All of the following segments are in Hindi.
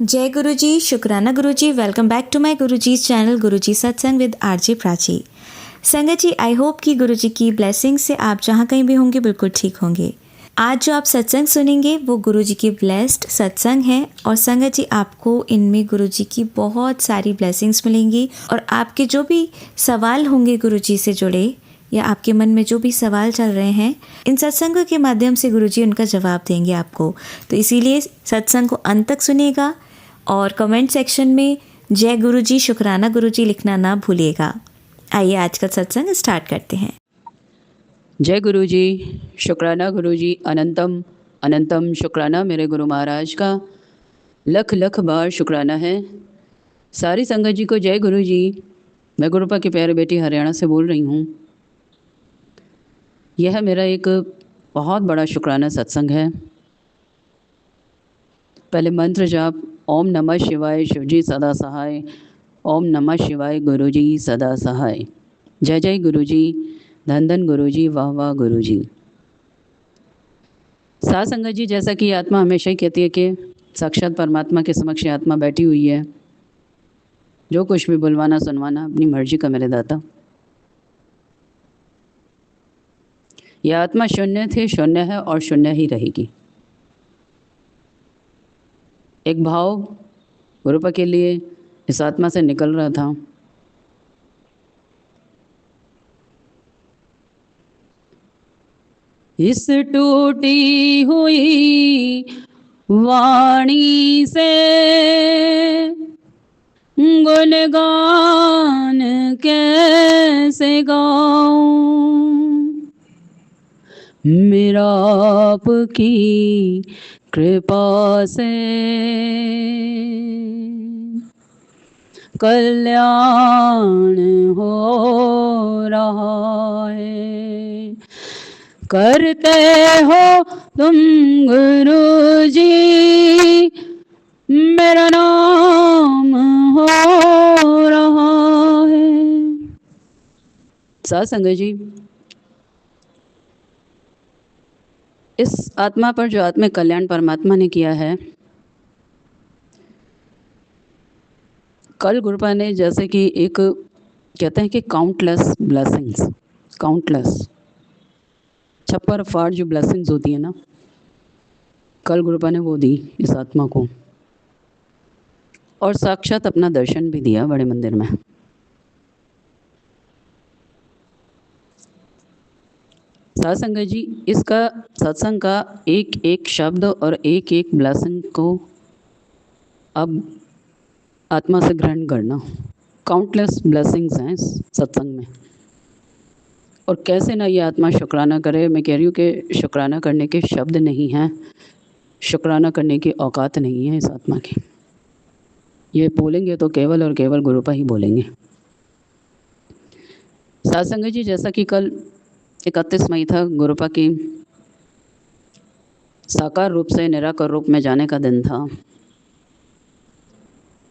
जय गुरुजी, शुक्राना Guruji. Welcome back to my Guruji's channel Guruji Satsang with RJ Prachi. संगत जी, आई होप कि गुरुजी की ब्लेसिंग से आप जहाँ कहीं भी होंगे बिल्कुल ठीक होंगे। आज जो आप सत्संग सुनेंगे वो गुरुजी की ब्लेस्ड सत्संग है और संगत जी आपको इनमें गुरुजी की बहुत सारी ब्लेसिंग्स मिलेंगी और आपके जो भी सवाल होंगे गुरुजी से जुड़े या आपके मन में जो भी सवाल चल रहे हैं, इन सत्संगों के माध्यम से गुरुजी उनका जवाब देंगे आपको। तो इसीलिए सत्संग को अंत तक सुनिएगा और कमेंट सेक्शन में जय गुरुजी, शुक्राना गुरुजी लिखना ना भूलिएगा। आइए आज का सत्संग स्टार्ट करते हैं। जय गुरुजी, शुक्राना गुरुजी, अनंतम अनंतम शुक्राना मेरे गुरु महाराज का लख लख बार शुक्राना है। सारी संगत जी को जय गुरुजी। मैं गुरुपा की प्यारी बेटी हरियाणा से बोल रही हूँ। यह मेरा एक बहुत बड़ा शुक्राना सत्संग है। पहले मंत्र जाप ओम नमः शिवाय शिवजी सदा सहाय, ओम नमः शिवाय गुरुजी सदा सहाय। जय जय गुरुजी, धन धन गुरुजी, वाह वाह गुरुजी। साथ संगत जी, जैसा कि आत्मा हमेशा ही कहती है कि साक्षात परमात्मा के समक्ष आत्मा बैठी हुई है, जो कुछ भी बुलवाना सुनवाना अपनी मर्जी का मेरे दाता। यह आत्मा शून्य थे, शून्य है और शून्य ही रहेगी। एक भाव गुरुपा के लिए इस आत्मा से निकल रहा था। इस टूटी हुई वाणी से गुणगान कैसे गाऊं, मेरा आपकी कृपा से कल्याण हो रहा है। करते हो तुम गुरुजी, मेरा नाम हो रहा है। साथ संगत जी, इस आत्मा पर जो आत्मिक कल्याण परमात्मा ने किया है, कल गुरुपा ने जैसे कि एक कहते हैं कि काउंटलेस ब्लेसिंग्स, काउंटलेस छप्पर फाड़ जो ब्लेसिंग्स होती है ना, कल गुरुपा ने वो दी इस आत्मा को और साक्षात अपना दर्शन भी दिया बड़े मंदिर में। साथ संगत जी, इसका सत्संग का एक एक शब्द और एक एक ब्लेसिंग को अब आत्मा से ग्रहण करना। काउंटलेस ब्लेसिंग्स हैं इस सत्संग में और कैसे ना ये आत्मा शुक्राना करे। मैं कह रही हूँ कि शुक्राना करने के शब्द नहीं हैं, शुक्राना करने की औकात नहीं है इस आत्मा की। ये बोलेंगे तो केवल और केवल गुरुपा ही बोलेंगे। साथ संगत जी, जैसा कि कल 31 मई था, गुरुपा की साकार रूप से निराकार रूप में जाने का दिन था।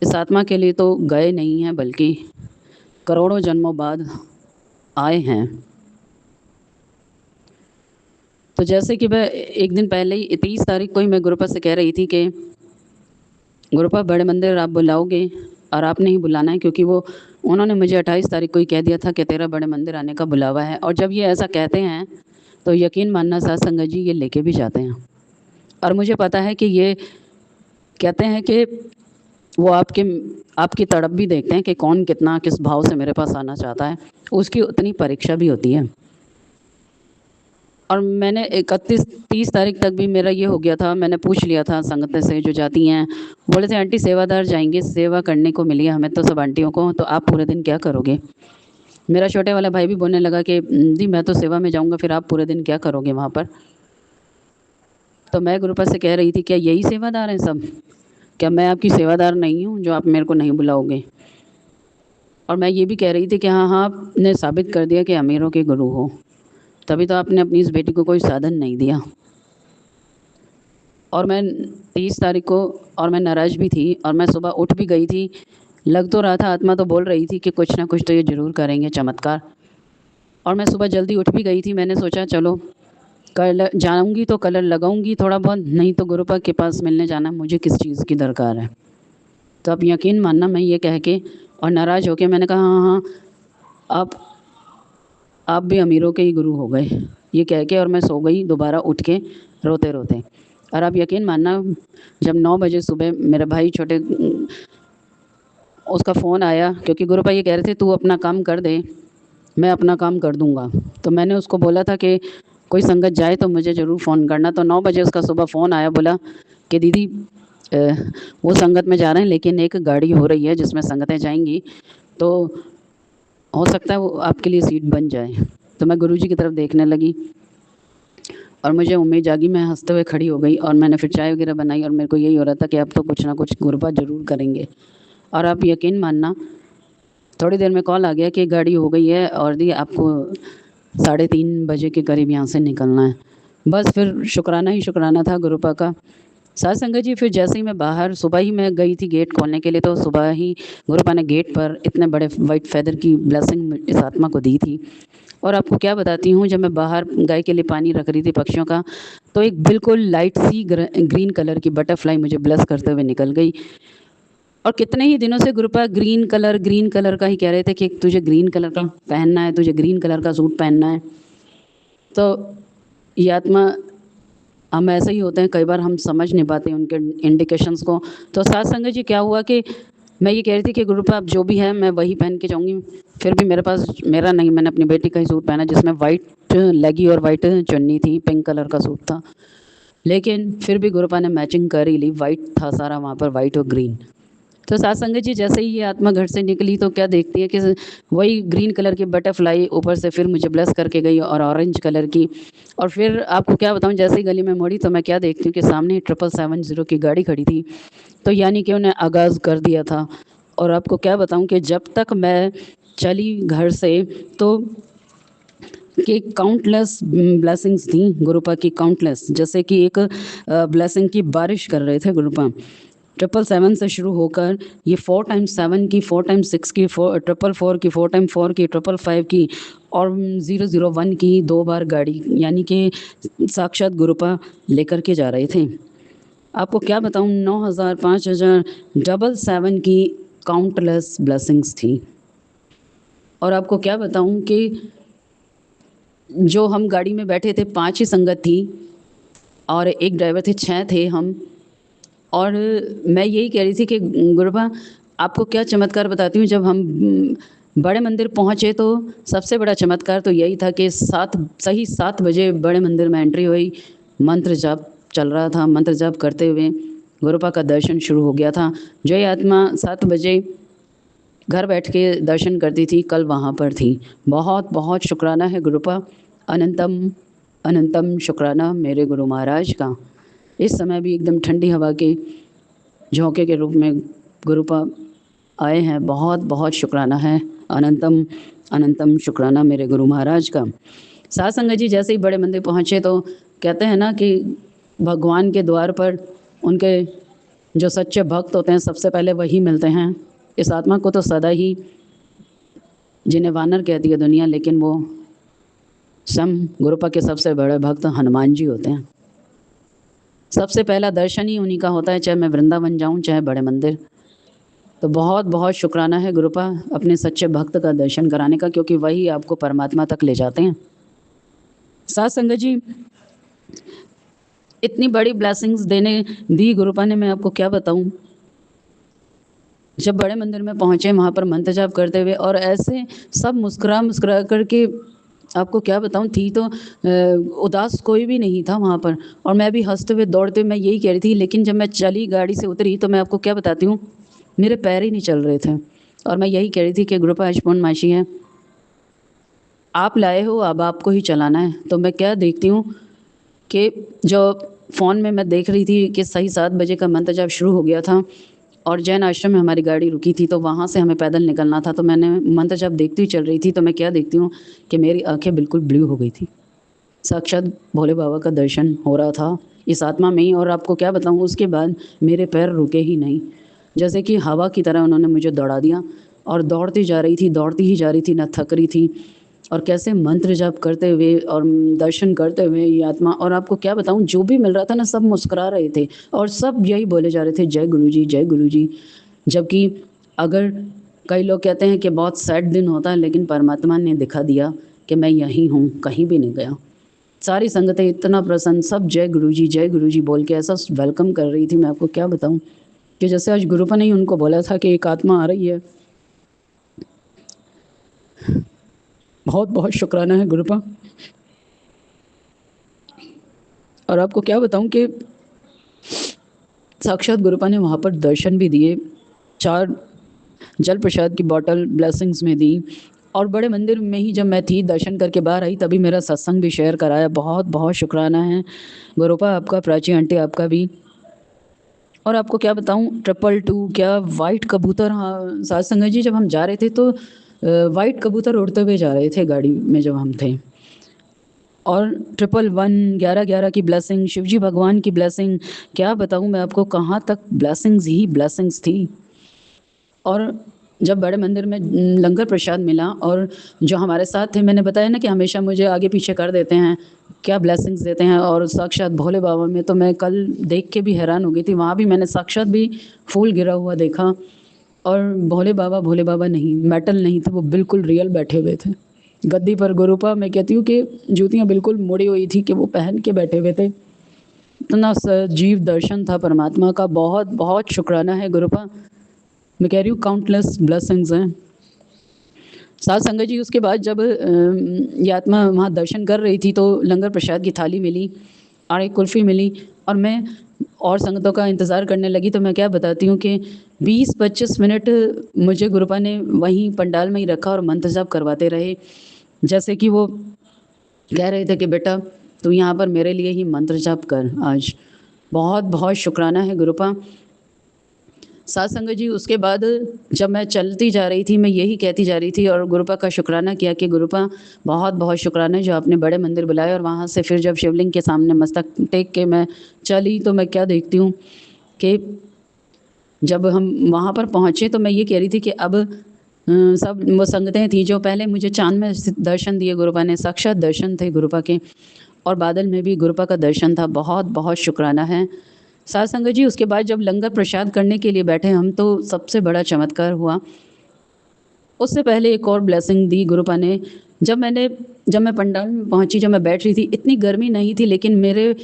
इस आत्मा के लिए तो गए नहीं हैं बल्कि करोड़ों जन्मों बाद आए हैं। तो जैसे कि मैं एक दिन पहले ही 30 तारीख को ही मैं गुरुपा से कह रही थी कि गुरुपा बड़े मंदिर आप बुलाओगे और आपने ही बुलाना है, क्योंकि वो उन्होंने मुझे 28 तारीख को ही कह दिया था कि तेरा बड़े मंदिर आने का बुलावा है। और जब ये ऐसा कहते हैं तो यकीन मानना साथ संगत जी, ये लेके भी जाते हैं। और मुझे पता है कि ये कहते हैं कि वो आपकी तड़प भी देखते हैं कि कौन कितना किस भाव से मेरे पास आना चाहता है, उसकी उतनी परीक्षा भी होती है। और मैंने 31-30 तारीख तक भी मेरा ये हो गया था, मैंने पूछ लिया था संगत से जो जाती हैं, बोले थे आंटी सेवादार जाएंगे, सेवा करने को मिली है हमें तो सब आंटियों को, तो आप पूरे दिन क्या करोगे। मेरा छोटे वाला भाई भी बोलने लगा कि दी मैं तो सेवा में जाऊंगा, फिर आप पूरे दिन क्या करोगे वहाँ पर। तो मैं गुरुपा से कह रही थी क्या यही सेवादार हैं सब, क्या मैं आपकी सेवादार नहीं हूँ जो आप मेरे को नहीं बुलाओगे। और मैं ये भी कह रही थी कि हाँ हाँ, आपने साबित कर दिया कि अमीरों के गुरु हो, तभी तो आपने अपनी इस बेटी को कोई साधन नहीं दिया। और मैं 30 तारीख को, और मैं नाराज़ भी थी और मैं सुबह उठ भी गई थी। लग तो रहा था, आत्मा तो बोल रही थी कि कुछ ना कुछ तो ये ज़रूर करेंगे चमत्कार। और मैं सुबह जल्दी उठ भी गई थी। मैंने सोचा चलो कल जाऊंगी तो कलर लगाऊंगी थोड़ा बहुत, नहीं तो गुरुपा के पास मिलने जाना, मुझे किस चीज़ की दरकार है। तो आप यकीन मानना, मैं ये कह के और नाराज़ होके मैंने कहा हाँ हाँ, आप भी अमीरों के ही गुरु हो गए, ये कह के, और मैं सो गई दोबारा उठ के रोते रोते। और आप यकीन मानना, जब 9 बजे सुबह मेरा भाई छोटे, उसका फ़ोन आया, क्योंकि गुरुपा ये कह रहे थे तू अपना काम कर दे, मैं अपना काम कर दूंगा। तो मैंने उसको बोला था कि कोई संगत जाए तो मुझे ज़रूर फ़ोन करना। तो 9 बजे उसका सुबह फ़ोन आया, बोला कि दीदी अ, वो संगत में जा रहे हैं, लेकिन एक गाड़ी हो रही है जिसमें संगतें जाएंगी, तो हो सकता है वो आपके लिए सीट बन जाए। तो मैं गुरुजी की तरफ देखने लगी और मुझे उम्मीद जागी, मैं हंसते हुए खड़ी हो गई और मैंने फिर चाय वगैरह बनाई और मेरे को यही हो रहा था कि अब तो कुछ ना कुछ गुरुपा ज़रूर करेंगे। और आप यकीन मानना, थोड़ी देर में कॉल आ गया कि गाड़ी हो गई है और दी आपको 3:30 बजे के करीब यहाँ से निकलना है। बस फिर शुक्राना ही शुक्राना था गुरुपा का। साथ संगत जी, फिर जैसे ही मैं बाहर, सुबह ही मैं गई थी गेट खोलने के लिए, तो सुबह ही गुरुपा ने गेट पर इतने बड़े वाइट फेदर की ब्लेसिंग इस आत्मा को दी थी। और आपको क्या बताती हूँ, जब मैं बाहर गाय के लिए पानी रख रही थी पक्षियों का, तो एक बिल्कुल लाइट सी ग्रीन कलर की बटरफ्लाई मुझे ब्लेस करते हुए निकल गई। और कितने ही दिनों से गुरुपा ग्रीन कलर का ही कह रहे थे कि तुझे ग्रीन कलर का पहनना है, तुझे ग्रीन कलर का सूट पहनना है। तो ये आत्मा, हम ऐसे ही होते हैं, कई बार हम समझ नहीं पाते उनके इंडिकेशंस को। तो साथ संगत जी, क्या हुआ कि मैं ये कह रही थी कि गुरुपा अब जो भी है मैं वही पहन के जाऊँगी। फिर भी मेरे पास, मेरा नहीं, मैंने अपनी बेटी का ही सूट पहना जिसमें वाइट लेगी और वाइट चुन्नी थी, पिंक कलर का सूट था। लेकिन फिर भी गुरुपा ने मैचिंग कर ही ली, वाइट था सारा वहाँ पर, वाइट और ग्रीन। तो साथ संगत जी, जैसे ही ये आत्मा घर से निकली तो क्या देखती है कि वही ग्रीन कलर की बटरफ्लाई ऊपर से फिर मुझे ब्लेस करके गई, और ऑरेंज कलर की। और फिर आपको क्या बताऊं, जैसे ही गली में मुड़ी तो मैं क्या देखती हूँ कि सामने 770 की गाड़ी खड़ी थी। तो यानी कि उन्हें आगाज़ कर दिया था। और आपको क्या बताऊं कि जब तक मैं चली घर से, तो कि काउंटलेस ब्लेसिंग्स थी गुरुपा की, काउंटलेस, जैसे कि एक ब्लेसिंग की बारिश कर रहे थे गुरुपा। 777 से शुरू होकर ये 4x7 की, 4x6 की, 444 की, 4x4 की, 555 की और 001 की 2 बार गाड़ी, यानी कि साक्षात गुरुपा लेकर के जा रहे थे। आपको क्या बताऊं, 9,000, 5,000, 777 की काउंटलेस ब्लेसिंग्स थी। और आपको क्या बताऊं कि जो हम गाड़ी में बैठे थे 5 ही संगत थी और एक ड्राइवर थे, 6 थे हम। और मैं यही कह रही थी कि गुरुबा, आपको क्या चमत्कार बताती हूँ, जब हम बड़े मंदिर पहुँचे तो सबसे बड़ा चमत्कार तो यही था कि सही 7 बजे बड़े मंदिर में एंट्री हुई, मंत्र जाप चल रहा था, मंत्र जाप करते हुए गुरुपा का दर्शन शुरू हो गया था। जो ये आत्मा 7 बजे घर बैठ के दर्शन करती थी, कल वहाँ पर थी। बहुत बहुत शुक्राना है गुरुपा, अनंतम अनंतम शुक्राना मेरे गुरु महाराज का। इस समय भी एकदम ठंडी हवा के झोंके के रूप में गुरुपा आए हैं। बहुत बहुत शुक्राना है, अनंतम अनंतम शुक्राना मेरे गुरु महाराज का। साथ संगत जी, जैसे ही बड़े मंदिर पहुँचे तो कहते हैं ना कि भगवान के द्वार पर उनके जो सच्चे भक्त होते हैं सबसे पहले वही मिलते हैं। इस आत्मा को तो सदा ही, जिन्हें वानर कहती है दुनिया, लेकिन वो सम गुरुपा के सबसे बड़े भक्त हनुमान जी होते हैं। सबसे पहला दर्शन ही उन्हीं का होता है, चाहे मैं वृंदावन जाऊं चाहे बड़े मंदिर। तो बहुत बहुत शुक्राना है गुरुपा अपने सच्चे भक्त का दर्शन कराने का, क्योंकि वही आपको परमात्मा तक ले जाते हैं। साथ संगत जी, इतनी बड़ी ब्लेसिंग्स देने दी गुरुपा ने, मैं आपको क्या बताऊं। जब बड़े मंदिर में पहुंचे, वहाँ पर मंत्र जाप करते हुए, और ऐसे सब मुस्कुरा मुस्कुरा करके, आपको क्या बताऊं, थी तो उदास कोई भी नहीं था वहाँ पर। और मैं भी हंसते हुए दौड़ते हुए मैं यही कह रही थी, लेकिन जब मैं चली गाड़ी से उतरी तो मैं आपको क्या बताती हूँ, मेरे पैर ही नहीं चल रहे थे। और मैं यही कह रही थी कि गुरुपा आज पूर्णमासी है, आप लाए हो, अब आपको ही चलाना है। तो मैं क्या देखती हूँ कि जो फ़ोन में मैं देख रही थी कि सही 7 बजे का मंत्र जाप शुरू हो गया था और जैन आश्रम में हमारी गाड़ी रुकी थी, तो वहाँ से हमें पैदल निकलना था। तो मैंने मंत्र जाप देखती हुई चल रही थी, तो मैं क्या देखती हूँ कि मेरी आंखें बिल्कुल ब्लू हो गई थी। साक्षात भोले बाबा का दर्शन हो रहा था इस आत्मा में ही। और आपको क्या बताऊँ, उसके बाद मेरे पैर रुके ही नहीं, जैसे कि हवा की तरह उन्होंने मुझे दौड़ा दिया और दौड़ती जा रही थी, दौड़ती ही जा रही थी, न थक रही थी। और कैसे मंत्र जाप करते हुए और दर्शन करते हुए ये आत्मा, और आपको क्या बताऊं, जो भी मिल रहा था ना, सब मुस्कुरा रहे थे और सब यही बोले जा रहे थे, जय गुरुजी जय गुरुजी। जबकि अगर कई लोग कहते हैं कि बहुत सैड दिन होता है, लेकिन परमात्मा ने दिखा दिया कि मैं यहीं हूँ, कहीं भी नहीं गया। सारी संगतें इतना प्रसन्न, सब जय गुरुजी बोल के ऐसा वेलकम कर रही थी, मैं आपको क्या बताऊँ कि जैसे आज गुरुपा ने ही उनको बोला था कि एक आत्मा आ रही है। बहुत बहुत शुक्राना है गुरुपा। और आपको क्या बताऊं कि साक्षात गुरुपा ने वहाँ पर दर्शन भी दिए, 4 जल प्रसाद की बॉटल ब्लेसिंग्स में दी, और बड़े मंदिर में ही जब मैं थी दर्शन करके बाहर आई तभी मेरा सत्संग भी शेयर कराया। बहुत बहुत शुक्राना है गुरुपा आपका, प्राची आंटी आपका भी। और आपको क्या बताऊं, 222 क्या वाइट कबूतर, हाँ साथ संगत जी जब हम जा रहे थे तो वाइट कबूतर उड़ते हुए जा रहे थे गाड़ी में जब हम थे। और 111 11 की ब्लेसिंग, शिवजी भगवान की ब्लेसिंग, क्या बताऊं मैं आपको, कहाँ तक ब्लेसिंग्स ही ब्लेसिंग्स थी। और जब बड़े मंदिर में लंगर प्रसाद मिला, और जो हमारे साथ थे, मैंने बताया ना कि हमेशा मुझे आगे पीछे कर देते हैं, क्या ब्लेसिंग्स देते हैं, और साक्षात भोले बाबा में तो मैं कल देख के भी हैरान हो गई थी। वहाँ भी मैंने साक्षात भी फूल गिरा हुआ देखा, और भोले बाबा नहीं, मेटल नहीं थे, वो बिल्कुल रियल बैठे हुए थे गद्दी पर। गुरुपा मैं कहती हूँ कि जूतियाँ बिल्कुल मुड़ी हुई थी कि वो पहन के बैठे हुए थे। इतना सजीव दर्शन था परमात्मा का। बहुत बहुत शुक्राना है गुरुपा, मैं कह रही हूँ काउंटलेस ब्लेसिंग्स हैं। साथ संगत जी उसके बाद जब ये आत्मा वहाँ दर्शन कर रही थी तो लंगर प्रसाद की थाली मिली और एक कुल्फ़ी मिली, और मैं और संगतों का इंतज़ार करने लगी। तो मैं क्या बताती हूँ कि 20-25 मिनट मुझे गुरुपा ने वहीं पंडाल में ही रखा और मंत्र जाप करवाते रहे। जैसे कि वो कह रहे थे कि बेटा तू यहाँ पर मेरे लिए ही मंत्र जाप कर आज। बहुत बहुत शुक्राना है गुरुपा। साथ संगत जी उसके बाद जब मैं चलती जा रही थी, मैं यही कहती जा रही थी और गुरुपा का शुक्राना किया कि गुरुपा बहुत बहुत शुक्राना है जो आपने बड़े मंदिर बुलाए। और वहाँ से फिर जब शिवलिंग के सामने मस्तक टेक के मैं चली तो मैं क्या देखती हूँ कि जब हम वहाँ पर पहुँचे तो मैं ये कह रही थी कि अब सब वो संगतें थी जो पहले मुझे चाँद में दर्शन दिए गुरुपा ने, साक्षात दर्शन थे गुरुपा के, और बादल में भी गुरुपा का दर्शन था। बहुत बहुत शुक्राना है। साथ संगत जी उसके बाद जब लंगर प्रसाद करने के लिए बैठे हम तो सबसे बड़ा चमत्कार हुआ। उससे पहले एक और ब्लेसिंग दी गुरुपा ने। जब मैं पंडाल में पहुंची, जब मैं बैठ रही थी, इतनी गर्मी नहीं थी लेकिन मेरे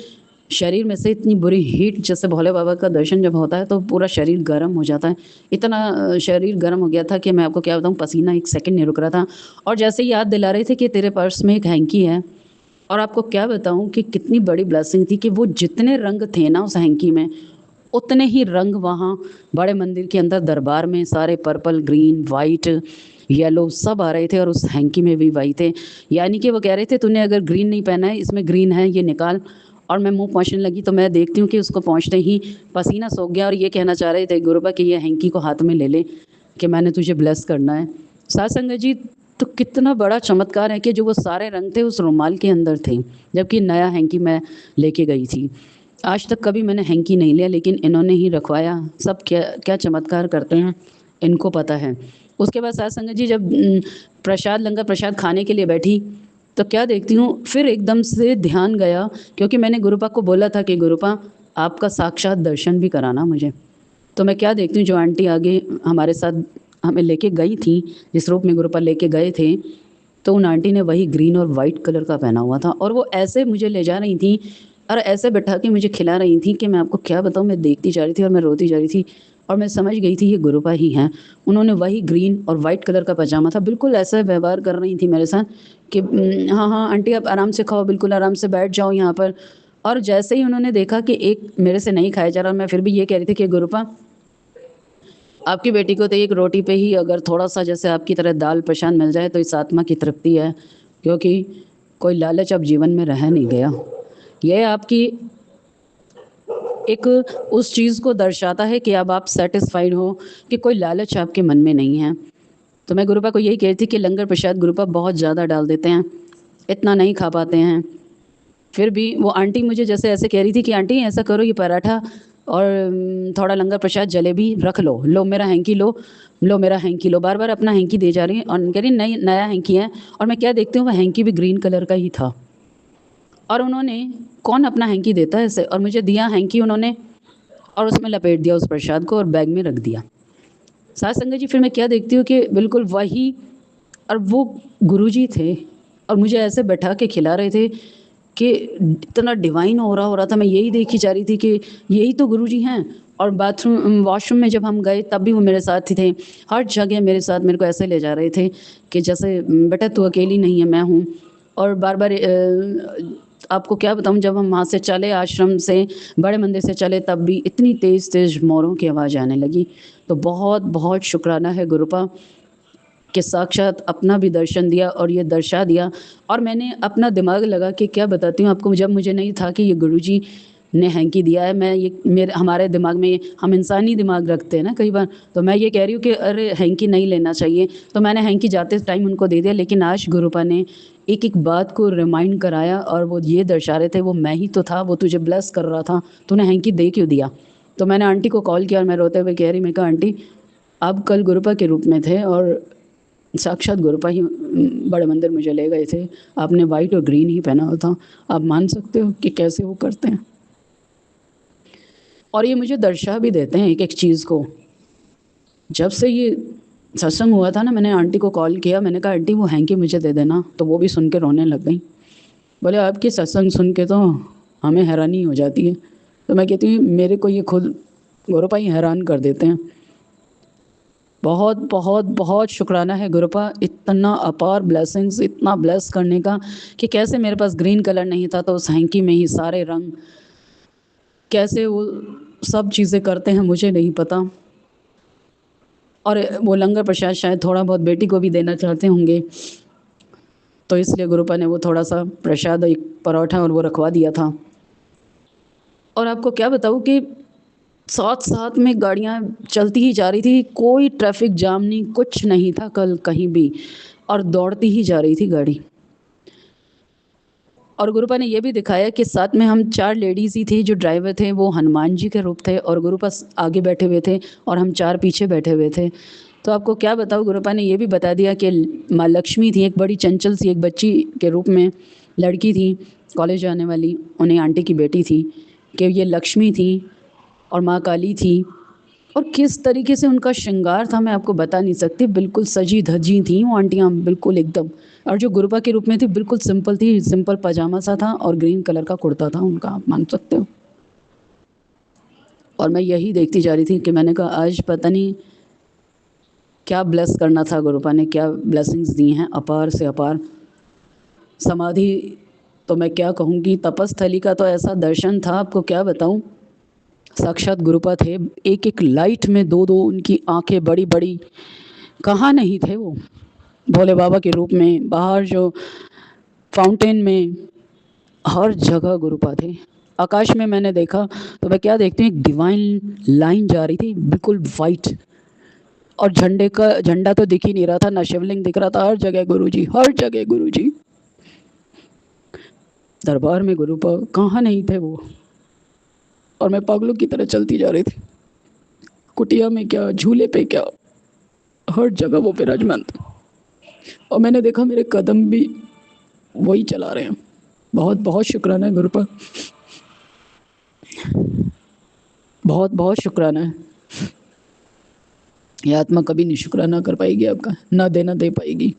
शरीर में से इतनी बुरी हीट, जैसे भोले बाबा का दर्शन जब होता है तो पूरा शरीर गर्म हो जाता है, इतना शरीर गर्म हो गया था कि मैं आपको क्या बताऊं, पसीना एक सेकंड नहीं रुक रहा था। और जैसे ही याद दिला रहे थे कि तेरे पर्स में एक हैंकी है, और आपको क्या बताऊं कि कितनी बड़ी ब्लेसिंग थी कि वो जितने रंग थे ना उस हैंकी में, उतने ही रंग वहाँ बड़े मंदिर के अंदर दरबार में सारे पर्पल, ग्रीन, वाइट, येलो सब आ रहे थे, और उस हैंकी में भी वही थे। यानी कि वो कह रहे थे तूने अगर ग्रीन नहीं पहना है, इसमें ग्रीन है, ये निकाल। और मैं मुंह पहुँचने लगी तो मैं देखती हूँ कि उसको पहुँचते ही पसीना सूख गया, और ये कहना चाह रहे थे गुरुपा कि ये हैंकी को हाथ में ले ले कि मैंने तुझे ब्लेस करना है। साथ संगत जी तो कितना बड़ा चमत्कार है कि जो वो सारे रंग थे उस रुमाल के अंदर थे, जबकि नया हैंकी मैं लेके गई थी। आज तक कभी मैंने हैंकी नहीं लिया लेकिन इन्होंने ही रखवाया। सब क्या क्या चमत्कार करते हैं, इनको पता है। उसके बाद साथ संगत जी जब प्रसाद, लंगर प्रसाद खाने के लिए बैठी तो क्या देखती हूँ, फिर एकदम से ध्यान गया, क्योंकि मैंने गुरुपा को बोला था कि गुरुपा आपका साक्षात दर्शन भी कराना मुझे। तो मैं क्या देखती हूँ, जो आंटी आगे हमारे साथ हमें लेके गई थी, जिस रूप में गुरुपा लेके गए थे, तो उन आंटी ने वही ग्रीन और वाइट कलर का पहना हुआ था, और वो ऐसे मुझे ले जा रही थी और ऐसे बैठा के मुझे खिला रही थी कि मैं आपको क्या बताऊँ, मैं देखती जा रही थी और मैं रोती जा रही थी। और मैं समझ गई थी ये गुरुपा ही हैं। उन्होंने वही ग्रीन और वाइट कलर का पजामा था, बिल्कुल ऐसा व्यवहार कर रही थी मेरे साथ कि हाँ हाँ आंटी आप आराम से खाओ, बिल्कुल आराम से बैठ जाओ यहाँ पर। और जैसे ही उन्होंने देखा कि एक मेरे से नहीं खाया जा रहा, मैं फिर भी ये कह रही थी कि गुरुपा आपकी बेटी को तो एक रोटी पे ही अगर थोड़ा सा जैसे आपकी तरह दाल प्रशांत मिल जाए तो इस आत्मा की तृप्ति है, क्योंकि कोई लालच अब जीवन में रह नहीं गया। यह आपकी एक उस चीज़ को दर्शाता है कि अब आप सेटिस्फाइड हो, कि कोई लालच आपके मन में नहीं है। तो मैं गुरुपा को यही कह रही थी कि लंगर प्रसाद गुरुपा बहुत ज़्यादा डाल देते हैं, इतना नहीं खा पाते हैं। फिर भी वो आंटी मुझे जैसे ऐसे कह रही थी कि आंटी ऐसा करो, ये पराठा और थोड़ा लंगर प्रसाद जलेबी रख लो, लो मेरा हैंकी लो, लो मेरा हैंकी लो, बार बार अपना हैंकी दे जा रही है और कह रही नहीं नया हैंकी है। और मैं क्या देखती हूँ, वह हैंकी भी ग्रीन कलर का ही था। और उन्होंने, कौन अपना हैंकी देता है ऐसे, और मुझे दिया हैंकी उन्होंने, और उसमें लपेट दिया उस प्रसाद को और बैग में रख दिया। साथ संगत जी फिर मैं क्या देखती हूँ कि बिल्कुल वही, और वो गुरुजी थे और मुझे ऐसे बैठा के खिला रहे थे कि इतना डिवाइन हो रहा था। मैं यही देखी जा रही थी कि यही तो गुरुजी हैं। और बाथरूम वॉशरूम में जब हम गए तब भी वो मेरे साथ ही थे, हर जगह मेरे साथ, मेरे को ऐसे ले जा रहे थे कि जैसे बेटा तू अकेली नहीं है, मैं हूँ। और बार बार आपको क्या बताऊँ, जब हम वहाँ से चले आश्रम से, बड़े मंदिर से चले, तब भी इतनी तेज़ तेज़ मोरों की आवाज़ आने लगी। तो बहुत बहुत शुक्राना है गुरुपा कि साक्षात अपना भी दर्शन दिया और ये दर्शा दिया। और मैंने अपना दिमाग लगा के क्या बताती हूँ आपको, जब मुझे नहीं था कि ये गुरुजी ने हैंकी दिया है, मैं ये मेरे हमारे दिमाग में हम इंसानी दिमाग रखते हैं ना कई बार, तो मैं ये कह रही हूँ कि अरे हैंकी नहीं लेना चाहिए, तो मैंने हैंकी जाते टाइम उनको दे दिया। लेकिन आज गुरुपा ने एक एक बात को रिमाइंड कराया और वो ये दर्शा रहे थे, वो मैं ही तो था, वो तुझे ब्लेस कर रहा था, तूने हैंकी दे क्यों दिया। तो मैंने आंटी को कॉल किया और मैं रोते हुए कह रही, मैं कहा आंटी आप कल गुरुपा के रूप में थे और साक्षात गुरुपा ही बड़े मंदिर मुझे ले गए थे, आपने वाइट और ग्रीन ही पहना हुआ था। आप मान सकते हो कि कैसे वो करते हैं, और ये मुझे दर्शा भी देते हैं एक एक चीज़ को। जब से ये सत्संग हुआ था ना, मैंने आंटी को कॉल किया, मैंने कहा आंटी वो हैंकी मुझे दे देना, तो वो भी सुन के रोने लग गई। बोले आपकी सत्संग सुन के तो हमें हैरानी हो जाती है। तो मैं कहती हूँ मेरे को ये खुद गुरुपा ही हैरान कर देते हैं। बहुत बहुत बहुत शुक्राना है गुरुपा, इतना अपार ब्लेसिंग्स, इतना ब्लेस करने का कि कैसे मेरे पास ग्रीन कलर नहीं था तो उस हैंकी में ही सारे रंग, कैसे वो सब चीज़ें करते हैं मुझे नहीं पता। और वो लंगर प्रसाद शायद थोड़ा बहुत बेटी को भी देना चाहते होंगे, तो इसलिए गुरुपा ने वो थोड़ा सा प्रसाद, एक परोठा और वो रखवा दिया था। और आपको क्या बताऊँ कि साथ साथ में गाड़ियाँ चलती ही जा रही थी, कोई ट्रैफिक जाम नहीं, कुछ नहीं था कल कहीं भी, और दौड़ती ही जा रही थी गाड़ी। और गुरुपा ने ये भी दिखाया कि साथ में हम 4 लेडीज़ ही थी, जो ड्राइवर थे वो हनुमान जी के रूप थे और गुरुपा आगे बैठे हुए थे और हम 4 पीछे बैठे हुए थे। तो आपको क्या बताऊँ, गुरुपा ने ये भी बता दिया कि माँ लक्ष्मी थी, एक बड़ी चंचल सी एक बच्ची के रूप में, लड़की थी कॉलेज जाने वाली, उन्हें आंटी की बेटी थी, कि ये लक्ष्मी थी और माँ काली थी। और किस तरीके से उनका श्रृंगार था मैं आपको बता नहीं सकती, बिल्कुल सजी धजी थी वो आंटियाँ, बिल्कुल एकदम। और जो गुरुपा के रूप में थी बिल्कुल सिंपल थी, सिंपल पजामा सा था और ग्रीन कलर का कुर्ता था उनका, आप मान सकते हो। और मैं यही देखती जा रही थी कि मैंने कहा आज पता नहीं क्या ब्लेस करना था गुरुपा ने, क्या ब्लेसिंग्स दी हैं अपार से अपार। समाधि तो मैं क्या कहूँगी, तपस्थली का तो ऐसा दर्शन था, आपको क्या बताऊँ। साक्षात गुरुपा थे, एक एक लाइट में दो दो उनकी आंखें बड़ी बड़ी, कहाँ नहीं थे वो भोले बाबा के रूप में, बाहर जो फाउंटेन में, हर जगह गुरुपा थे। आकाश में मैंने देखा तो मैं क्या देखती हूँ, एक डिवाइन लाइन जा रही थी बिल्कुल वाइट, और झंडे का झंडा तो दिख ही नहीं रहा था, ना शिवलिंग दिख रहा था, हर जगह गुरुजी, हर जगह गुरुजी। दरबार में गुरुपा कहाँ नहीं थे वो, और मैं पागलों की तरह चलती जा रही थी, कुटिया में क्या, झूले पे क्या, हर जगह वो विराजमान थे। और मैंने देखा मेरे कदम भी वही चला रहे हैं। बहुत बहुत शुक्राना है गुरुपा, बहुत बहुत शुक्राना है। ये आत्मा कभी नहीं शुक्राना कर पाएगी आपका, ना देना दे पाएगी।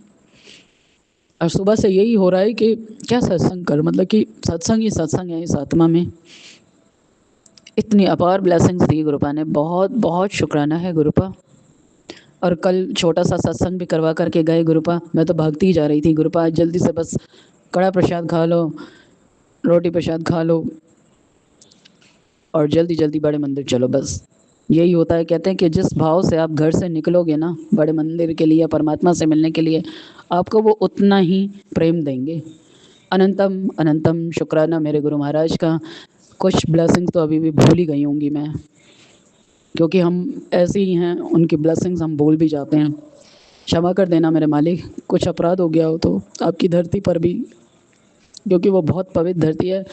और सुबह से यही हो रहा है कि क्या सत्संग कर, मतलब कि सत्संग ही सत्संग है इस आत्मा में। इतनी अपार ब्लेसिंग्स दी गुरुपा ने, बहुत बहुत शुक्राना है गुरुपा। और कल छोटा सा सत्संग भी करवा करके गए गुरुपा, मैं तो भागती ही जा रही थी, गुरुपा जल्दी से बस कड़ा प्रसाद खा लो, रोटी प्रसाद खा लो और जल्दी जल्दी बड़े मंदिर चलो, बस यही होता है। कहते हैं कि जिस भाव से आप घर से निकलोगे ना बड़े मंदिर के लिए, परमात्मा से मिलने के लिए, आपको वो उतना ही प्रेम देंगे। अनंतम अनंतम शुक्राना मेरे गुरु महाराज का। कुछ ब्लेसिंग्स तो अभी भी भूल ही गई होंगी मैं, क्योंकि हम ऐसे ही हैं, उनकी ब्लेसिंग्स हम भूल भी जाते हैं। क्षमा कर देना मेरे मालिक, कुछ अपराध हो गया हो तो आपकी धरती पर भी, क्योंकि वो बहुत पवित्र धरती है,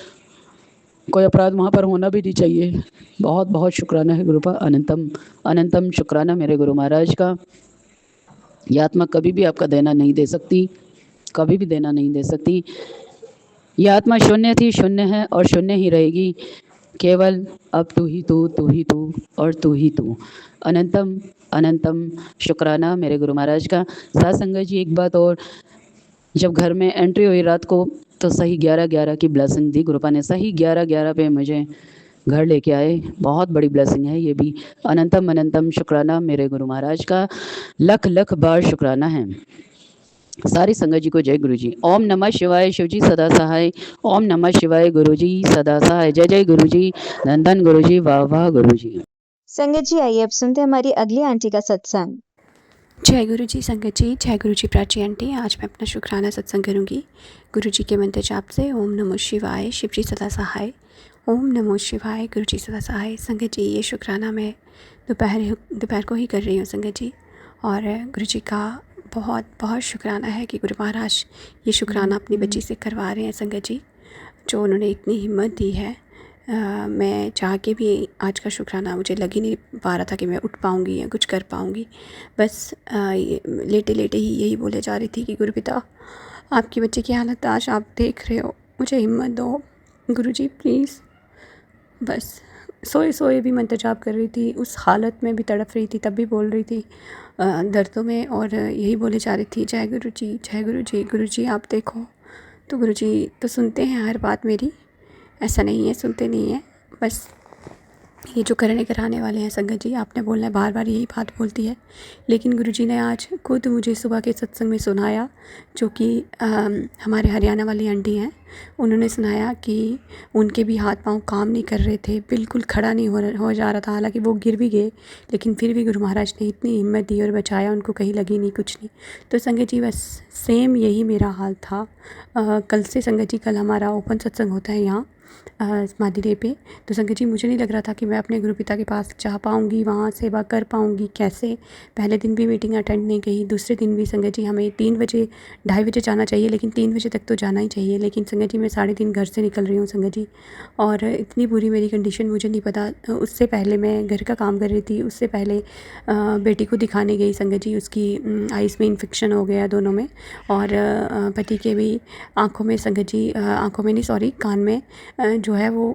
कोई अपराध वहाँ पर होना भी नहीं चाहिए। बहुत बहुत शुक्राना है गुरुपा, अनंतम अनंतम शुक्राना मेरे गुरु महाराज का। ये आत्मा कभी भी आपका देना नहीं दे सकती, कभी भी देना नहीं दे सकती। ये आत्मा शून्य थी, शून्य है और शून्य ही रहेगी। केवल अब तू ही तू, तू ही तू और तू ही तू। अनंतम अनंतम शुक्राना मेरे गुरु महाराज का। साथ संगत जी, एक बात और, जब घर में एंट्री हुई रात को तो सही 11-11 की ब्लेसिंग दी गुरुपा ने। सही 11-11 पे मुझे घर लेके आए। बहुत बड़ी ब्लेसिंग है ये भी। अनंतम अनंतम शुक्राना मेरे गुरु महाराज का। लख लख बार शुक्राना है। सारी संगत जी को जय गुरु जी। ओम नमः शिवाय, शिव जी सदा सहाय। ओम नमः शिवाय, गुरु जी सदा सहाय। जय जय गुरु जी, धन धन गुरु जी, वाह वाह गुरु जी। संगत जी आइए अब सुनते हैं हमारी अगली आंटी का सत्संग। जय गुरु जी संगत जी, जय गुरु जी प्राची आंटी। आज मैं अपना शुक्राना सत्संग करूंगी गुरु जी के मंत्र जाप से। ओम नमो शिवाय, शिव जी सदा सहाय। ओम नमो शिवाय, गुरु जी सदा सहाय। संगत जी, ये शुक्राना मैं दोपहर को ही कर रही हूँ संगत जी। और गुरु जी का बहुत बहुत शुक्राना है कि गुरु महाराज ये शुक्राना अपनी बच्ची से करवा रहे हैं संगत जी, जो उन्होंने इतनी हिम्मत दी है। मैं चाह के भी आज का शुक्राना मुझे लग ही नहीं पा रहा था कि मैं उठ पाऊँगी या कुछ कर पाऊँगी। बस लेटे लेटे ही यही बोले जा रही थी कि गुरुपिता, आपकी बच्चे की हालत आज आप देख रहे हो, मुझे हिम्मत दो गुरुजी प्लीज़। बस सोए सोए भी मंत्र जाप कर रही थी, उस हालत में भी तड़प रही थी, तब भी बोल रही थी दर्दों में, और यही बोले जा रही थी जय गुरु जी, जय गुरु जी, गुरु जी आप देखो। तो गुरु जी तो सुनते हैं हर बात मेरी, ऐसा नहीं है सुनते नहीं हैं। बस ये जो करने कराने वाले हैं संगत जी, आपने बोलना है, बार बार यही बात बोलती है। लेकिन गुरुजी ने आज खुद मुझे सुबह के सत्संग में सुनाया, जो कि हमारे हरियाणा वाली आंटी हैं, उन्होंने सुनाया कि उनके भी हाथ पांव काम नहीं कर रहे थे, बिल्कुल खड़ा नहीं हो जा रहा था। हालांकि वो गिर भी गए, लेकिन फिर भी गुरु महाराज ने इतनी हिम्मत दी और बचाया, उनको कहीं लगी नहीं, कुछ नहीं। तो संगत जी बस सेम यही मेरा हाल था। कल से संगत जी, कल हमारा ओपन सत्संग होता है यहाँ समाधि डे पे। तो संगत जी मुझे नहीं लग रहा था कि मैं अपने गुरुपिता के पास जा पाऊँगी, वहाँ सेवा कर पाऊँगी कैसे। पहले दिन भी मीटिंग अटेंड नहीं की, दूसरे दिन भी संगत जी हमें 3 बजे 2:30 बजे जाना चाहिए, लेकिन 3 बजे तक तो जाना ही चाहिए। लेकिन संगत जी मैं 3:30 घर से निकल रही हूँ संगत जी, और इतनी बुरी मेरी कंडीशन मुझे नहीं पता। उससे पहले मैं घर का काम कर रही थी, उससे पहले बेटी को दिखाने गई संगत जी, उसकी आइज़ में इन्फेक्शन हो गया दोनों में, और पति के भी आँखों में संगत जी, आँखों में नहीं सॉरी कान में जो है वो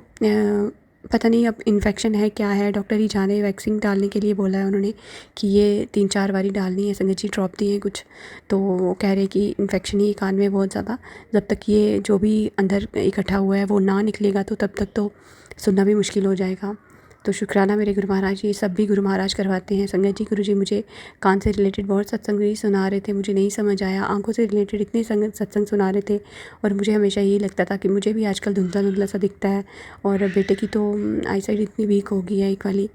पता नहीं अब इन्फेक्शन है क्या है, डॉक्टर ही जाने। वैक्सीन डालने के लिए बोला है उन्होंने कि ये 3-4 बारी डालनी है संगत जी, ड्रॉप दिए हैं कुछ। तो वो कह रहे हैं कि इन्फेक्शन ही कान में बहुत ज़्यादा, जब तक ये जो भी अंदर इकट्ठा हुआ है वो ना निकलेगा तो तब तक तो सुनना भी मुश्किल हो जाएगा। तो शुक्राना मेरे गुरु महाराज, ये सब भी गुरु महाराज करवाते हैं संगत जी। गुरु जी मुझे कान से रिलेटेड बहुत सत्संग भी सुना रहे थे, मुझे नहीं समझ आया। आंखों से रिलेटेड इतने सत्संग सुना रहे थे, और मुझे हमेशा यही लगता था कि मुझे भी आजकल धुंधला धुंधला सा दिखता है, और बेटे की तो आई साइड इतनी वीक हो गई है एक वाली।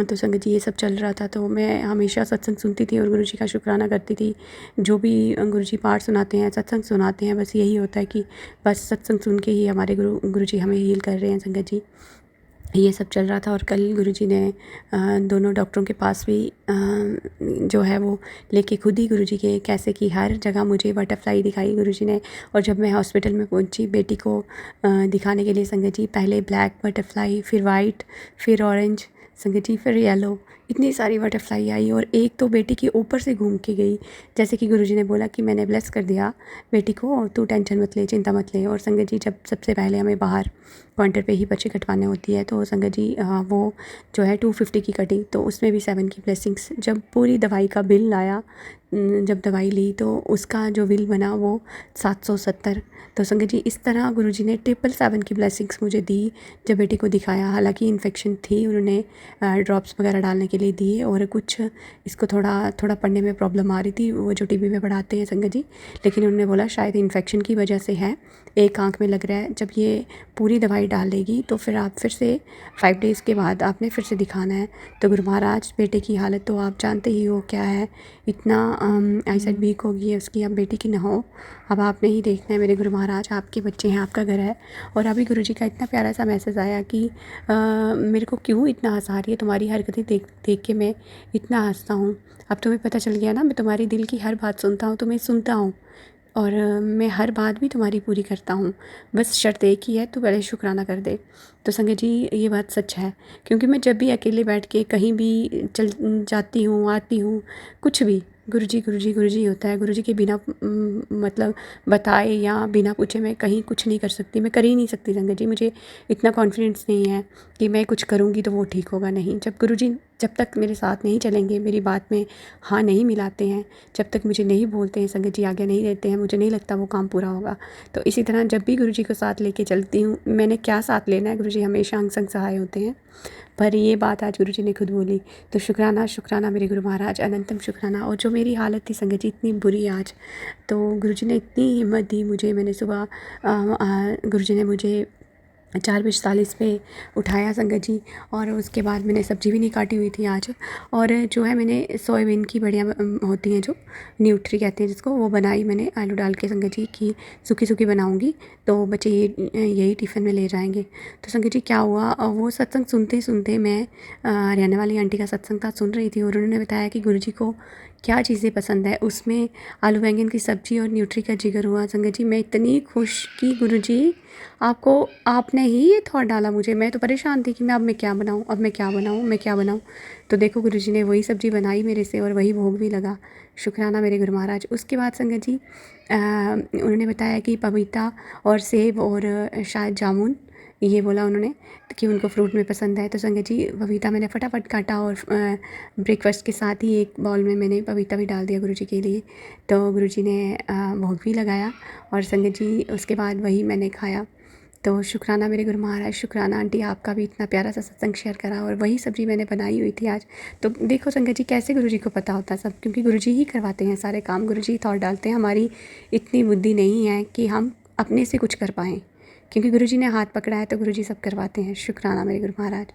तो संगत जी ये सब चल रहा था, तो मैं हमेशा सत्संग सुनती थी और गुरु जी का शुक्राना करती थी। जो भी गुरु जी पाठ सुनाते हैं, सत्संग सुनाते हैं, बस यही होता है कि बस सत्संग सुन के ही हमारे गुरु जी हमें हील कर रहे हैं संगत जी। ये सब चल रहा था। और कल गुरुजी ने दोनों डॉक्टरों के पास भी जो है वो लेके खुद ही गुरुजी के कैसे की हर जगह मुझे बटरफ्लाई दिखाई गुरुजी ने। और जब मैं हॉस्पिटल में पहुंची बेटी को दिखाने के लिए संगत जी, पहले ब्लैक बटरफ्लाई, फिर वाइट, फिर ऑरेंज संगत जी, फिर येलो, इतनी सारी बटरफ्लाई आई, और एक तो बेटी के ऊपर से घूम के गई। जैसे कि गुरुजी ने बोला कि मैंने ब्लेस कर दिया बेटी को, तू टेंशन मत ले, चिंता मत ले। और संगत जी जब सबसे पहले हमें बाहर काउंटर पे ही पर्ची कटवाने होती है, तो संगत जी वो जो है 250 की कटी, तो उसमें भी 7 की ब्लेसिंग्स। जब पूरी दवाई का बिल आया, जब दवाई ली तो उसका जो बिल बना वो 770। तो संगत जी इस तरह गुरुजी ने 777 की ब्लेसिंग्स मुझे दी जब बेटी को दिखाया। हालांकि इन्फेक्शन थी, उन्होंने ड्रॉप्स वगैरह डालने के लिए दिए, और कुछ इसको थोड़ा पढ़ने में प्रॉब्लम आ रही थी, वो जो टीवी पे पढ़ाते हैं संगत जी। लेकिन उन्होंने बोला शायद इन्फेक्शन की वजह से है, एक आँख में लग रहा है, जब ये पूरी दवाई डाल देगी तो फिर आप फिर से 5 डेज़ के बाद आपने फिर से दिखाना है। तो गुरु महाराज बेटे की हालत तो आप जानते ही हो क्या है, इतना आईसाइट वीक हो गई है उसकी, अब बेटी की ना हो, अब आपने ही देखना है मेरे गुरु महाराज, आपके बच्चे हैं, आपका घर है। और अभी गुरुजी का इतना प्यारा सा मैसेज आया कि मेरे को क्यों इतना हँसा रही है, तुम्हारी हरकतें देख के मैं इतना हँसता हूँ। अब तुम्हें पता चल गया ना, मैं तुम्हारी दिल की हर बात सुनता हूँ, तुम्हें सुनता हूँ, और मैं हर बात भी तुम्हारी पूरी करता हूँ। बस शर्त एक ही है, तू पहले शुक्राना कर दे। तो संगत जी ये बात सच है, क्योंकि मैं जब भी अकेले बैठ के कहीं भी चल जाती हूँ, आती हूँ, कुछ भी गुरुजी होता है। गुरुजी के बिना मतलब बताए या बिना पूछे मैं कहीं कुछ नहीं कर सकती, मैं कर ही नहीं सकती संगत जी। मुझे इतना कॉन्फिडेंस नहीं है कि मैं कुछ करूँगी तो वो ठीक होगा, नहीं। जब तक मेरे साथ नहीं चलेंगे, मेरी बात में हाँ नहीं मिलाते हैं, जब तक मुझे नहीं बोलते हैं संगत जी, आज्ञा नहीं देते हैं, मुझे नहीं लगता वो काम पूरा होगा। तो इसी तरह जब भी गुरुजी को साथ लेके चलती हूँ, मैंने क्या साथ लेना है, गुरुजी हमेशा अंग संग सहाय होते हैं। पर ये बात आज गुरुजी ने खुद बोली, तो शुक्राना मेरे गुरु महाराज, अनंतम शुक्राना। और जो मेरी हालत थी संगत जी इतनी बुरी आज, तो गुरुजी ने इतनी हिम्मत दी मुझे। मैंने सुबह गुरुजी ने मुझे 4:45 पे उठाया संगत जी, और उसके बाद मैंने सब्ज़ी भी नहीं काटी हुई थी आज। और जो है मैंने सोयाबीन की बढ़िया होती हैं जो न्यूट्री कहते हैं जिसको, वो बनाई मैंने आलू डाल के संगत जी की, सूखी बनाऊंगी तो बच्चे यही टिफ़िन में ले जाएंगे। तो संगत जी क्या हुआ, वो सत्संग सुनते सुनते मैं हरियाणा वाली आंटी का सत्संग था सुन रही थी, और उन्होंने बताया कि गुरुजी को क्या चीज़ें पसंद है, उसमें आलू बैंगन की सब्ज़ी और न्यूट्री का जिक्र हुआ। संगत जी मैं इतनी खुश कि गुरुजी आपने ही ये थॉट डाला मुझे। मैं तो परेशान थी कि मैं क्या बनाऊँ। तो देखो गुरुजी ने वही सब्ज़ी बनाई मेरे से, और वही भोग भी लगा। शुक्राना मेरे गुरु महाराज। उसके बाद संगत जी उन्होंने बताया कि पपीता और सेब और शायद जामुन, ये बोला उन्होंने कि उनको फ्रूट में पसंद है। तो संगत जी पपीता मैंने फटाफट काटा, और ब्रेकफास्ट के साथ ही एक बाउल में मैंने पपीता भी डाल दिया गुरुजी के लिए। तो गुरुजी ने भोग भी लगाया, और संगत जी उसके बाद वही मैंने खाया। तो शुक्राना मेरे गुरु महाराज, शुक्राना आंटी आपका भी इतना प्यारा सा सत्संग शेयर करा, और वही सब्ज़ी मैंने बनाई हुई थी आज। तो देखो संगत जी कैसे गुरुजी को पता होता है सब, क्योंकि गुरुजी ही करवाते हैं सारे काम, गुरुजी ही थॉट डालते हैं। हमारी इतनी बुद्धि नहीं है कि हम अपने से कुछ कर पाएँ, क्योंकि गुरुजी ने हाथ पकड़ा है तो गुरुजी सब करवाते हैं। शुक्राना मेरे गुरु महाराज।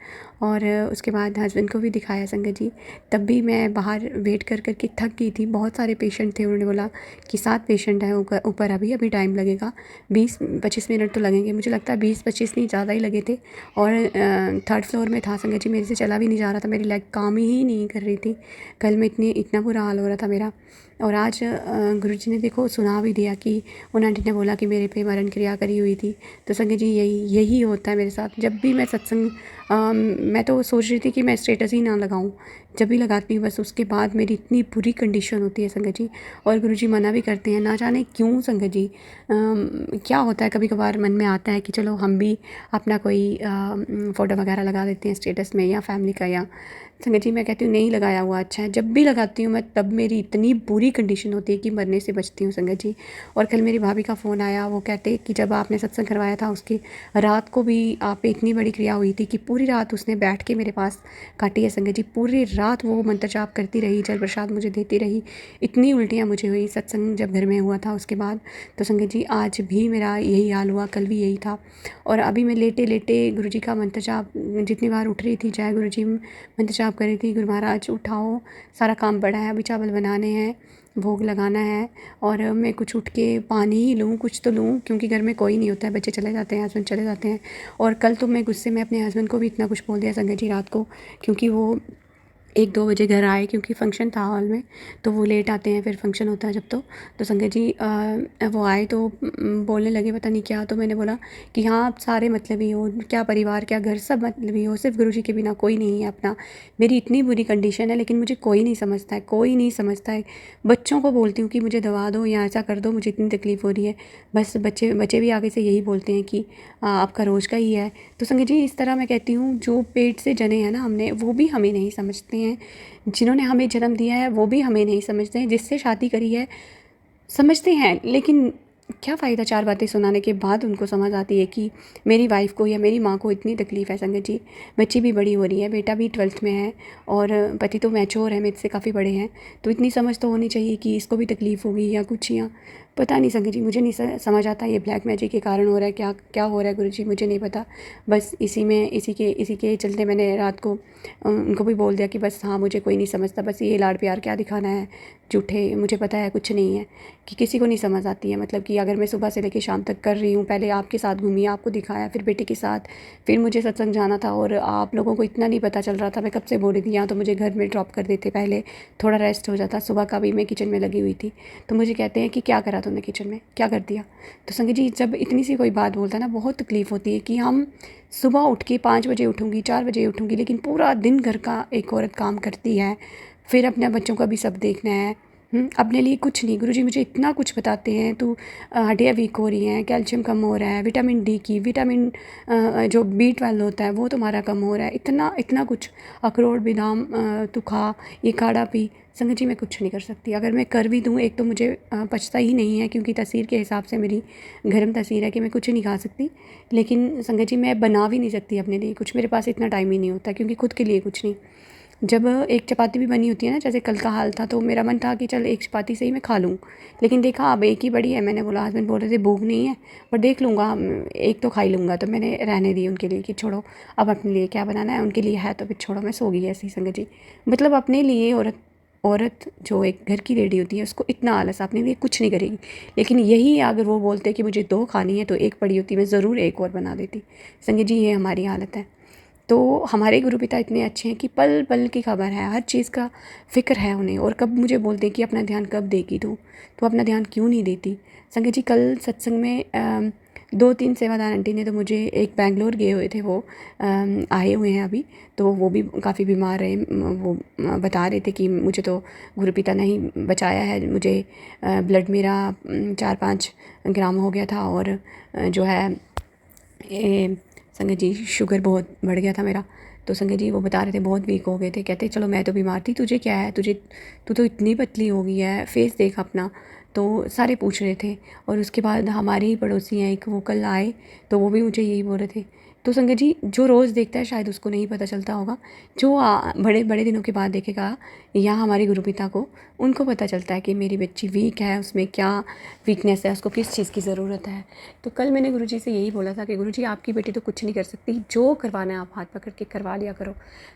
और उसके बाद हस्बैंड को भी दिखाया संगत जी। तब भी मैं बाहर वेट कर के थक गई थी, बहुत सारे पेशेंट थे। उन्होंने बोला कि 7 पेशेंट हैं ऊपर, अभी टाइम लगेगा, 20-25 मिनट तो लगेंगे। मुझे लगता है 20-25 नहीं, ज़्यादा ही लगे थे। और 3rd फ्लोर में था संगत जी, मेरे से चला भी नहीं जा रहा था, मेरी लेग काम ही नहीं कर रही थी। कल में इतना बुरा हाल हो रहा था मेरा। और आज गुरुजी ने देखो सुना भी दिया कि उन आंटी ने बोला कि मेरे पे मरण क्रिया करी हुई थी। तो संगत जी यही होता है मेरे साथ। जब भी मैं सत्संग मैं तो सोच रही थी कि मैं स्टेटस ही ना लगाऊं, जब भी लगाती हूँ बस उसके बाद मेरी इतनी बुरी कंडीशन होती है संगत जी। और गुरुजी मना भी करते हैं, ना जाने क्यों संगत जी। क्या होता है, कभी कभार मन में आता है कि चलो हम भी अपना कोई फ़ोटो वगैरह लगा देते हैं स्टेटस में, या फैमिली का। या संगत जी मैं कहती हूँ नहीं लगाया हुआ अच्छा है। जब भी लगाती हूँ मैं तब मेरी इतनी बुरी कंडीशन होती है कि मरने से बचती हूँ संगत जी। और कल मेरी भाभी का फ़ोन आया, वो कहते कि जब आपने सत्संग करवाया था उसकी रात को भी आप पे इतनी बड़ी क्रिया हुई थी कि पूरी रात उसने बैठ के मेरे पास काटी है संगत जी। पूरी रात वो मंत्र जाप करती रही, जल प्रसाद मुझे देती रही। इतनी उल्टियाँ मुझे हुई सत्संग जब घर में हुआ था उसके बाद। तो संगत जी आज भी मेरा यही हाल हुआ, कल भी यही था। और अभी मैं लेटे लेटे गुरुजी का मंत्र जाप जितनी बार उठ रही थी, जय गुरुजी मंत्र जाप कर रही थी, गुरु महाराज उठाओ, सारा काम पड़ा है, अभी चावल बनाने हैं, भोग लगाना है, और मैं कुछ उठ के पानी ही लूँ, कुछ तो लूँ, क्योंकि घर में कोई नहीं होता है, बच्चे चले जाते हैं, हस्बैंड चले जाते हैं। और कल तो मैं गुस्से में अपने हस्बैंड को भी इतना कुछ बोल दिया संगत जी रात को, क्योंकि वो 1-2 बजे घर आए, क्योंकि फ़ंक्शन था हॉल में, तो वो लेट आते हैं, फिर फंक्शन होता है जब। तो संगत जी वो आए तो बोलने लगे पता नहीं क्या। तो मैंने बोला कि हाँ आप सारे मतलबी हो, क्या परिवार क्या घर सब मतलबी हो, सिर्फ गुरुजी के बिना कोई नहीं है अपना। मेरी इतनी बुरी कंडीशन है, लेकिन मुझे कोई नहीं समझता है। बच्चों को बोलती हूँ कि मुझे दवा दो या ऐसा कर दो, मुझे इतनी तकलीफ़ हो रही है। बस बच्चे भी आगे से यही बोलते हैं कि आपका रोज़ का ही है। तो संगत जी इस तरह मैं कहती हूँ, जो पेट से जने हैं ना हमने, वो भी हमें नहीं समझते हैं। जिन्होंने हमें जन्म दिया है वो भी हमें नहीं समझते हैं। जिससे शादी करी है समझते हैं, लेकिन क्या फ़ायदा 4 बातें सुनाने के बाद उनको समझ आती है कि मेरी वाइफ़ को या मेरी माँ को इतनी तकलीफ़ है संगत जी। बच्ची भी बड़ी हो रही है, बेटा भी 12th में है, और पति तो मैच्योर है, मेरे से काफ़ी बड़े हैं। तो इतनी समझ तो होनी चाहिए कि इसको भी तकलीफ़ होगी या कुछ, या पता नहीं संगत जी, मुझे नहीं समझ आता ये ब्लैक मैजिक के कारण हो रहा है, क्या हो रहा है गुरुजी, मुझे नहीं पता। बस इसी के चलते मैंने रात को उनको भी बोल दिया कि बस हाँ मुझे कोई नहीं समझता, बस ये लाड़ प्यार क्या दिखाना है, झूठे, मुझे पता है कुछ नहीं है, कि किसी को नहीं समझ आती है। मतलब कि अगर मैं सुबह से लेकर शाम तक कर रही हूँ, पहले आपके साथ घूमी, आपको दिखाया, फिर बेटे के साथ, फिर मुझे सत्संग जाना था, और आप लोगों को इतना नहीं पता चल रहा था। मैं कब से बोल रही थी, या तो मुझे घर में ड्रॉप कर देते पहले, थोड़ा रेस्ट हो जाता। सुबह का भी मैं किचन में लगी हुई थी, तो मुझे कहते हैं कि क्या करा तुमने किचन में, क्या कर दिया। तो संगत जी जब इतनी सी कोई बात बोलता है ना, बहुत तकलीफ़ होती है कि हम सुबह उठ के 5 बजे उठूँगी, 4 बजे उठूँगी, लेकिन पूरा दिन घर का एक औरत काम करती है, फिर अपने बच्चों का भी सब देखना है, अपने लिए कुछ नहीं। गुरुजी मुझे इतना कुछ बताते हैं, तू हड्डियाँ वीक हो रही हैं, कैल्शियम कम हो रहा है, विटामिन डी की, विटामिन जो B12 होता है वो तुम्हारा कम हो रहा है, इतना इतना कुछ, अखरोट बादाम तू खा, ये काढ़ा पी। संगत जी मैं कुछ नहीं कर सकती। अगर मैं कर भी दूँ, एक तो मुझे पचता ही नहीं है, क्योंकि तसीर के हिसाब से मेरी गर्म तसीर है कि मैं कुछ नहीं खा सकती। लेकिन संगत जी मैं बना भी नहीं सकती अपने लिए कुछ, मेरे पास इतना टाइम ही नहीं होता, क्योंकि खुद के लिए कुछ नहीं। जब एक चपाती भी बनी होती है ना, जैसे कल का हाल था, तो मेरा मन था कि चल एक चपाती से ही मैं खा लूँ, लेकिन देखा अब एक ही बड़ी है। मैंने बोला, हस्बैंड बोल रहे थे भूख नहीं है पर देख लूँगा, एक तो खा ही लूँगा, तो मैंने रहने दी उनके लिए कि छोड़ो अब अपने लिए क्या बनाना है, उनके लिए है तो फिर छोड़ो, मैं सो गई ऐसी ही संगत जी। मतलब अपने लिए औरत जो एक घर की लेडी होती है उसको इतना आलस, अपने लिए कुछ नहीं करेगी। लेकिन यही अगर वो बोलते कि मुझे 2 खानी है तो एक पड़ी होती, मैं ज़रूर एक और बना देती। संगत जी ये हमारी हालत है। तो हमारे गुरु पिता इतने अच्छे हैं कि पल पल की खबर है, हर चीज़ का फ़िक्र है उन्हें। और कब मुझे बोलते हैं कि अपना ध्यान कब देगी तो अपना ध्यान क्यों नहीं देती। संगत जी कल सत्संग में 2-3 सेवादार आंटी ने तो मुझे, एक बेंगलोर गए हुए थे वो, आए हुए हैं अभी, तो वो भी काफ़ी बीमार रहे। वो बता रहे थे कि मुझे तो गुरु पिता ने ही बचाया है, मुझे ब्लड मेरा 4-5 ग्राम हो गया था, और जो है संगत जी शुगर बहुत बढ़ गया था मेरा। तो संगत जी वो बता रहे थे बहुत वीक हो गए थे। कहते चलो मैं तो बीमार थी, तुझे क्या है, तू तो इतनी पतली हो गई है, फेस देख अपना। तो सारे पूछ रहे थे। और उसके बाद हमारे ही पड़ोसी हैं एक, वो कल आए तो वो भी मुझे यही बोल रहे थे। तो संगत जी जो रोज़ देखता है शायद उसको नहीं पता चलता होगा, जो बड़े बड़े दिनों के बाद देखेगा या हमारे गुरु पिता को, उनको पता चलता है कि मेरी बच्ची वीक है, उसमें क्या वीकनेस है, उसको किस चीज़ की ज़रूरत है। तो कल मैंने गुरुजी से यही बोला था कि गुरुजी आपकी बेटी तो कुछ नहीं कर सकती, जो करवाना है आप हाथ पकड़ के करवा लिया करो।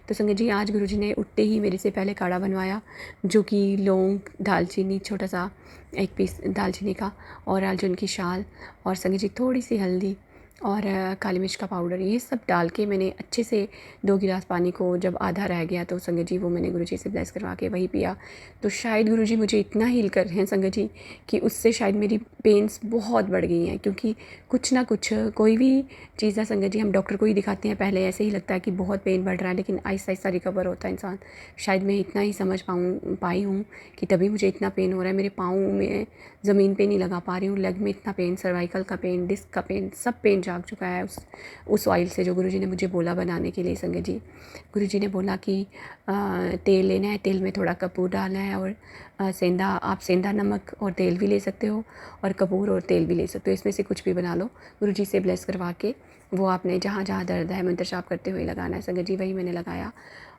तो संगत जी आज गुरुजी ने उठते ही मेरे से पहले काढ़ा बनवाया, जो कि लौंग, दालचीनी, छोटा सा एक पीस दालचीनी का, और अर्जुन की शाल, और संगत जी थोड़ी सी हल्दी और काली मिर्च का पाउडर, ये सब डाल के मैंने अच्छे से 2 गिलास पानी को, जब आधा रह गया तो संगत जी वो मैंने गुरुजी से ब्लेस करवा के वही पिया। तो शायद गुरुजी मुझे इतना हील कर रहे हैं संगत जी कि उससे शायद मेरी पेन्स बहुत बढ़ गई हैं। क्योंकि कुछ ना कुछ कोई भी चीज़ है संगत जी, हम डॉक्टर को ही दिखाते हैं, पहले ऐसे ही लगता है कि बहुत पेन बढ़ रहा है, लेकिन आहिस्ता आहिस्ता रिकवर होता है इंसान। शायद मैं इतना ही समझ पाई हूँ कि तभी मुझे इतना पेन हो रहा है। मेरे पाँव में ज़मीन पे नहीं लगा पा रही हूँ, लेग में इतना पेन, सर्वाइकल का पेन, डिस्क का पेन, सब पेन जाग चुका है उस ऑयल से जो गुरुजी ने मुझे बोला बनाने के लिए। संगत जी गुरुजी ने बोला कि तेल लेना है, तेल में थोड़ा कपूर डालना है, और सेंधा, आप सेंधा नमक और तेल भी ले सकते हो, और कपूर और तेल भी ले सकते हो, इसमें से कुछ भी बना लो। गुरुजी से ब्लेस करवा के वो आपने जहाँ जहाँ दर्द है मंत्र जाप करते हुए लगाना है। संगत जी वही मैंने लगाया।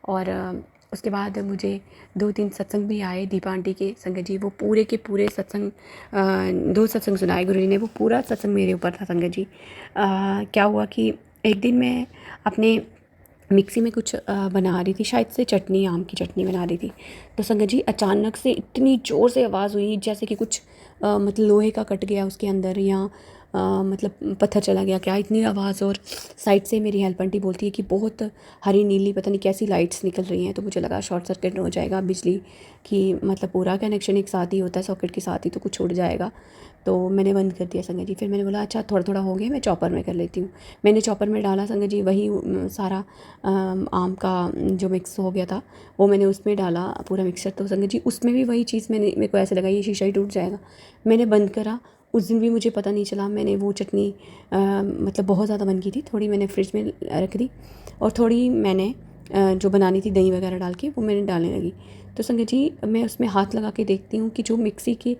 और उसके बाद मुझे 2-3 सत्संग भी आए दीपा आंटी के। संगत जी वो पूरे के पूरे सत्संग, 2 सत्संग सुनाए गुरुजी ने, वो पूरा सत्संग मेरे ऊपर था। संगत जी क्या हुआ कि एक दिन मैं अपने मिक्सी में कुछ बना रही थी, शायद से चटनी, आम की चटनी बना रही थी। तो संगत जी अचानक से इतनी ज़ोर से आवाज़ हुई जैसे कि कुछ मतलब लोहे का कट गया उसके अंदर, या मतलब पत्थर चला गया क्या, इतनी आवाज़। और साइड से मेरी हेल्प आंटी बोलती है कि बहुत हरी नीली पता नहीं कैसी लाइट्स निकल रही हैं। तो मुझे लगा शॉर्ट सर्किट हो जाएगा बिजली की, मतलब पूरा कनेक्शन एक साथ ही होता है सॉकेट के साथ ही, तो कुछ उड़ जाएगा। तो मैंने बंद कर दिया संगत जी। फिर मैंने बोला अच्छा थोड़ा थोड़ा हो गया, मैं चॉपर में कर लेती हूँ। मैंने चॉपर में डाला संगत जी, वही सारा आम का जो मिक्स हो गया था वो मैंने उसमें डाला पूरा मिक्सचर। तो संगत जी उसमें भी वही चीज़ मेरे को ऐसे लगा ये शीशा ही टूट जाएगा। मैंने बंद करा, उस दिन भी मुझे पता नहीं चला। मैंने वो चटनी मतलब बहुत ज़्यादा बन गई थी, थोड़ी मैंने फ्रिज में रख दी, और थोड़ी मैंने जो बनानी थी दही वगैरह डाल के वो मैंने डालने लगी। तो संगत जी मैं उसमें हाथ लगा के देखती हूँ कि जो मिक्सी के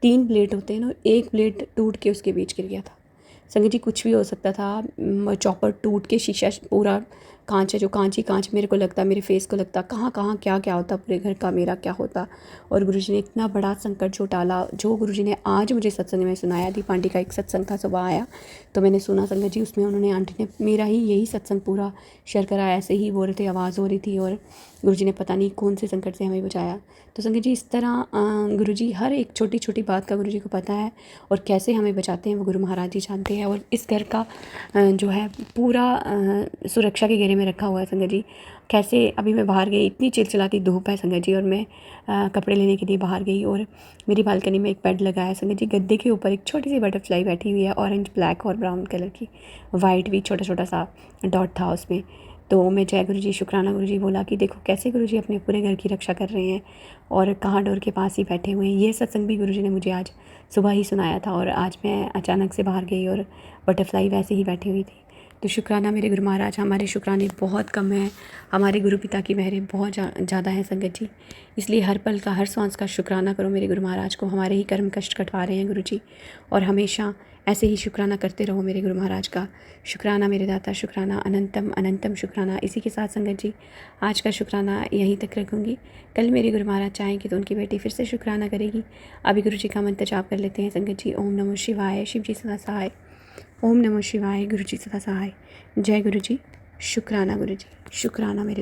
3 ब्लेड होते हैं ना, एक ब्लेड टूट के उसके बीच गिर गया था। संगत जी कुछ भी हो सकता था, चॉपर टूट के शीशा पूरा कांच है, जो कांच ही कांच मेरे को लगता, मेरे फेस को लगता, कहाँ कहाँ क्या क्या होता, पूरे घर का मेरा क्या होता। और गुरुजी ने इतना बड़ा संकट जो टाला, जो गुरुजी ने आज मुझे सत्संग में सुनाया। दीपा आंटी का एक सत्संग था, सुबह आया तो मैंने सुना संगत जी, उसमें उन्होंने, आंटी ने मेरा ही यही सत्संग पूरा शेयर कराया। ऐसे ही बोल रहे थे, आवाज़ हो रही थी, और गुरुजी ने पता नहीं कौन से संकट से हमें बचाया। तो संगत जी इस तरह गुरुजी हर एक छोटी छोटी बात का गुरुजी को पता है, और कैसे हमें बचाते हैं वो गुरु महाराज जी जानते हैं। और इस घर का जो है पूरा सुरक्षा के घेरे में रखा हुआ है संगत जी। कैसे अभी मैं बाहर गई, इतनी चिलचिलाती धूप है संगत जी, और मैं कपड़े लेने के लिए बाहर गई, और मेरी बालकनी में एक बेड लगा है संगत जी। गद्दे के ऊपर एक छोटी सी बटरफ्लाई बैठी हुई है, ऑरेंज, ब्लैक और ब्राउन कलर की, वाइट भी छोटा छोटा सा डॉट था उसमें। तो मैं जय गुरु जी, शुक्राना गुरु जी बोला कि देखो कैसे गुरु जी अपने पूरे घर की रक्षा कर रहे हैं और कहाँ डोर के पास ही बैठे हुए हैं। ये सत्संग भी गुरु जी ने मुझे आज सुबह ही सुनाया था और आज मैं अचानक से बाहर गई और बटरफ्लाई वैसे ही बैठी हुई थी। तो शुक्राना मेरे गुरु महाराज, हमारे शुक्राने बहुत कम हैं, हमारे गुरु पिता की मेहरें बहुत ज़्यादा हैं संगत जी। इसलिए हर पल का, हर सांस का शुक्राना करो मेरे गुरु महाराज को। हमारे ही कर्म कष्ट कटवा रहे हैं गुरु जी, और हमेशा ऐसे ही शुक्राना करते रहो मेरे गुरु महाराज का। शुक्राना मेरे दाता, शुक्राना अनंतम अनंतम शुक्राना। इसी के साथ संगत जी आज का शुक्राना यहीं तक रखूँगी। कल मेरे गुरु महाराज चाहेंगे तो उनकी बेटी फिर से शुक्राना करेगी। अभी गुरु जी का मंत्र जाप कर लेते हैं संगत जी। ओम नमो शिवाय, शिव जी सदा सहाय। ओम नमो शिवाय, गुरु जी सदा सहाय। जय गुरु जी, शुक्राना गुरु जी, शुक्राना मेरे